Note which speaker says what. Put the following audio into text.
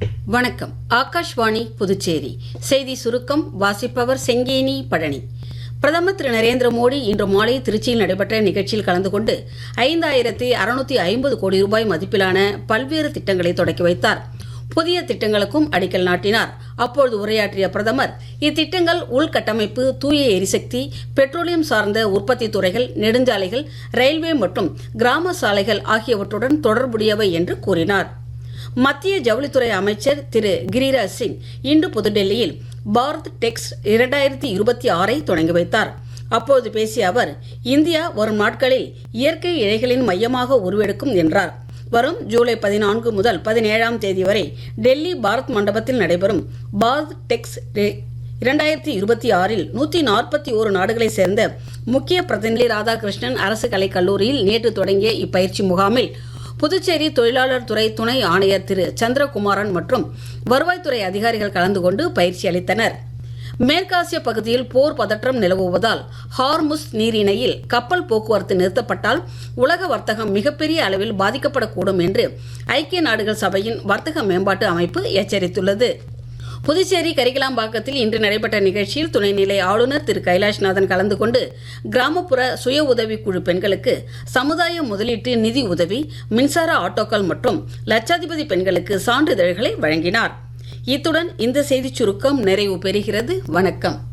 Speaker 1: வணக்கம். ஆகாஷ்வாணி புதுச்சேரி செய்தி சுருக்கம் வாசிப்பவர் செங்கேனி பழனி. பிரதமர் திரு நரேந்திர மோடி இன்று மாலை திருச்சியில் நடைபெற்ற நிகழ்ச்சியில் கலந்து கொண்டு 5650 கோடி ரூபாய் மதிப்பிலான பல்வேறு திட்டங்களை தொடக்கி வைத்தார். புதிய திட்டங்களுக்கும் அடிக்கல் நாட்டினார். அப்பொழுது உரையாற்றிய பிரதமர், இத்திட்டங்கள் உள்கட்டமைப்பு, தூய எரிசக்தி, பெட்ரோலியம் சார்ந்த உற்பத்தி துறைகள், நெடுஞ்சாலைகள், ரயில்வே மற்றும் கிராம சாலைகள் ஆகியவற்றுடன் தொடர்புடையவை என்று கூறினார். மத்திய ஜவுளித்துறை அமைச்சர் திரு கிரிராஜ் சிங் இன்று புதுடெல்லியில் பாரத் டெக்ஸ் 2026 தொடங்கி வைத்தார். அப்போது பேசிய அவர், இந்தியா வரும் நாட்களில் இயற்கை இழைகளின் மையமாக உருவெடுக்கும் என்றார். வரும் ஜூலை 14 முதல் 17 தேதி வரை டெல்லி பாரத் மண்டபத்தில் நடைபெறும் பாரத் டெக்ஸ் 2026 141 நாடுகளைச் சேர்ந்த முக்கிய பிரதிநிதி ராதாகிருஷ்ணன் அரசு கலைக் கல்லூரியில் நேற்று தொடங்கிய இப்பயிற்சி முகாமில் புதுச்சேரி தொழிலாளர் துறை துணை ஆணையர் திரு சந்திரகுமாரன் மற்றும் வருவாய்த்துறை அதிகாரிகள் கலந்து கொண்டு பயிற்சி அளித்தனர். மேற்காசிய பகுதியில் போர் பதற்றம் நிலவுவதால் ஹார்முஸ் நீரிணையில் கப்பல் போக்குவரத்து நிறுத்தப்பட்டால் உலக வர்த்தகம் மிகப்பெரிய அளவில் பாதிக்கப்படக்கூடும் என்று ஐக்கிய நாடுகள் சபையின் வர்த்தக மேம்பாட்டு அமைப்பு எச்சரித்துள்ளது. புதுச்சேரி கரிகலாம்பாக்கத்தில் இன்று நடைபெற்ற நிகழ்ச்சியில் துணைநிலை ஆளுநர் திரு கைலாஷ்நாதன் கலந்து கொண்டு கிராமப்புற சுய உதவிக்குழு பெண்களுக்கு சமுதாய முதலீட்டு நிதி உதவி, மின்சார ஆட்டோக்கள் மற்றும் லட்சாதிபதி பெண்களுக்கு சான்றிதழ்களை வழங்கினார். இத்துடன் இந்த செய்திச் சுருக்கம் நிறைவு பெறுகிறது. வணக்கம்.